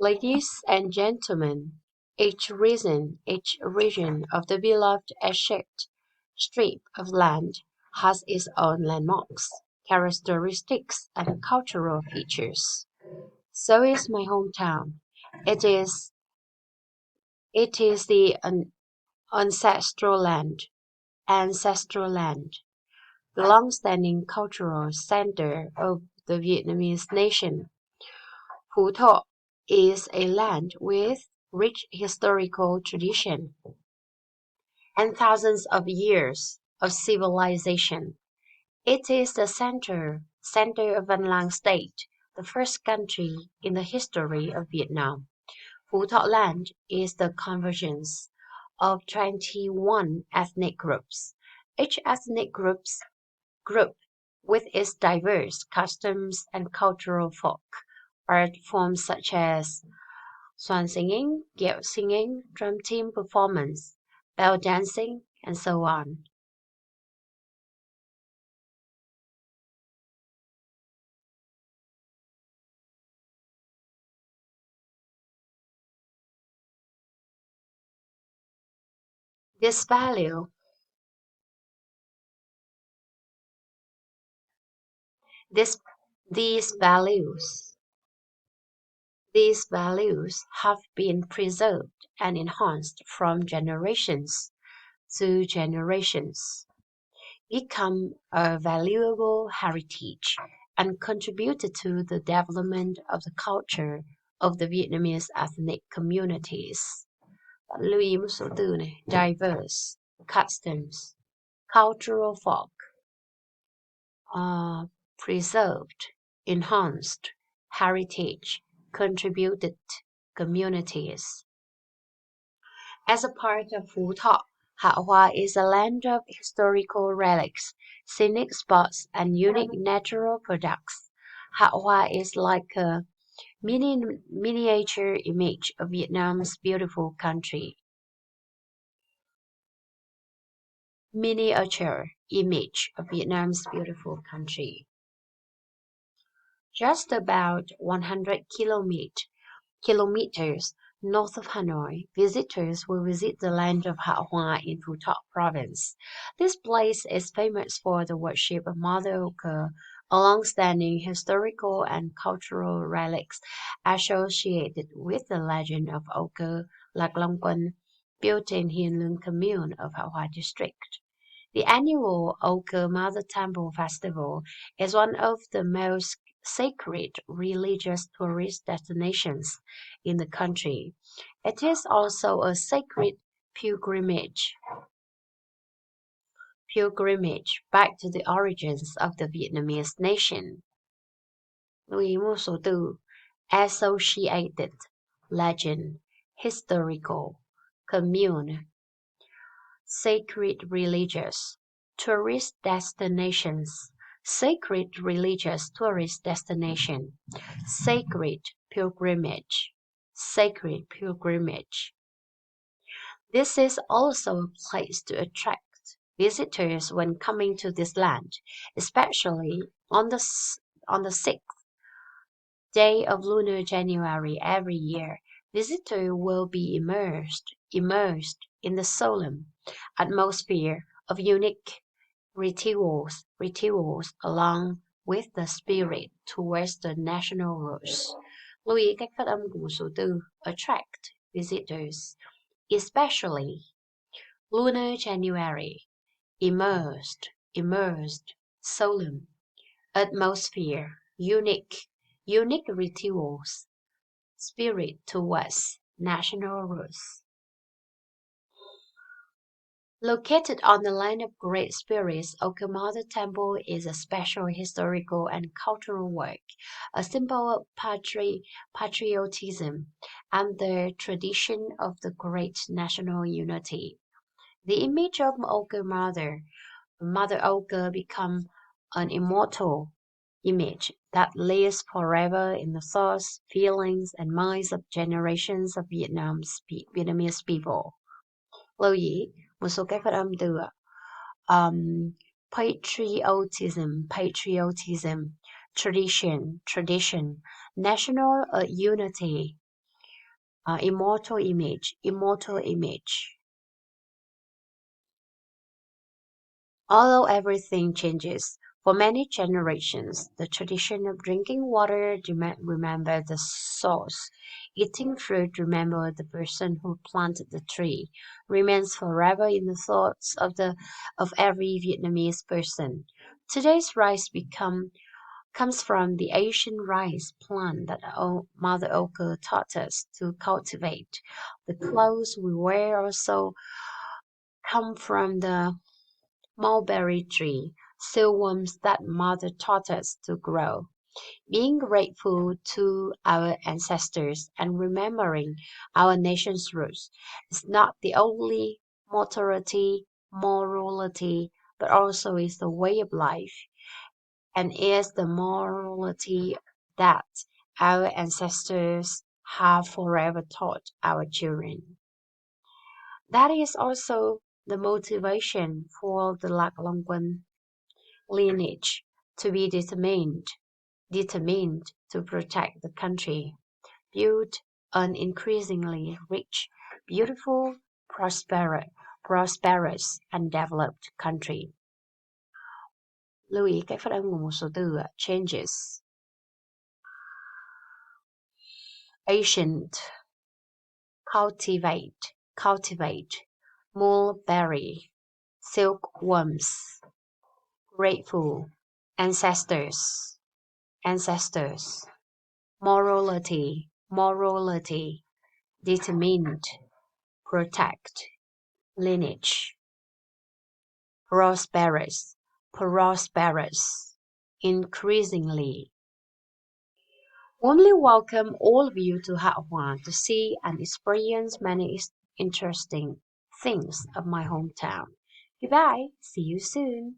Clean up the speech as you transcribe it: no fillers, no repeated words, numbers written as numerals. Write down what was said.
Ladies and gentlemen, each region of the beloved shaped strip of land has its own landmarks, characteristics, and cultural features. So is my hometown. It is it is the ancestral land, the long-standing cultural center of the Vietnamese nation. Phu Thọ is a land with rich historical tradition and thousands of years of civilization. It is the center of Văn Lang State, the first country in the history of Vietnam. Phu Thọ land is the convergence of 21 ethnic groups. Each group with its diverse customs and cultural folk art forms such as swan singing, gyeo singing, drum team performance, bell dancing, and so on. This value, this, these values, these values have been preserved and enhanced from generations to generations, become a valuable heritage, and contributed to the development of the culture of the Vietnamese ethnic communities. Bạn lưu ý một số từ này: diverse, customs, cultural folk, preserved, enhanced, heritage, contributed, communities. As a part of Phú Thọ, Hạ Hoa is a land of historical relics, scenic spots, and unique natural products. Hạ Hoa is like a miniature image of Vietnam's beautiful country. Miniature image of Vietnam's beautiful country. Just about 100 kilometers north of Hanoi, visitors will visit the land of Hạ Hoa in Phu Thọ province. This place is famous for the worship of Mother Oka, a long-standing historical and cultural relics associated with the legend of Oka Lạc Long Quân, built in Hien Lương commune of Hạ Hoa district. The annual Oka Mother Temple Festival is one of the most sacred religious tourist destinations in the country. It is also a sacred pilgrimage back to the origins of the Vietnamese nation. Lưu ý một số từ: associated, legend, historical, commune, sacred religious, tourist destinations, sacred religious tourist destination, sacred pilgrimage, sacred pilgrimage. This is also a place to attract visitors when coming to this land, especially on the 6th day of lunar January every year. Visitors will be immersed in the solemn atmosphere of unique rituals along with the spirit towards the national roots. Lưu ý cách phát âm của một số từ: attract visitors, especially lunar January, immersed, solemn, atmosphere, unique rituals, spirit towards national roots. Located on the land of great spirits, Oka Mother Temple is a special historical and cultural work, a symbol of patriotism and the tradition of the great national unity. The image of Oka Mother Oka, become an immortal image that lives forever in the thoughts, feelings, and minds of generations of Vietnamese people. Lưu ý một số các phát âm từ patriotism, tradition, national unity, immortal image, immortal image. Although everything changes, for many generations, the tradition of drinking water, remember the source, eating fruit, remember the person who planted the tree, remains forever in the thoughts of every Vietnamese person. Today's rice comes from the Asian rice plant that Mother Oka taught us to cultivate. The clothes we wear also come from the mulberry tree, silkworms that Mother taught us to grow. Being grateful to our ancestors and remembering our nation's roots is not the only morality, but also is the way of life, and is the morality that our ancestors have forever taught our children. That is also the motivation for the Lạc Long Quân lineage to be determined to protect the country, build an increasingly rich, beautiful, prosperous and developed country. Lưu ý cách phát âm của một số từ changes. Ancient, cultivate, mulberry, silkworms, grateful, ancestors, morality, determined, protect, lineage, prosperous, increasingly. Warmly welcome all of you to Hạ Hòa to see and experience many interesting things of my hometown. Goodbye, see you soon.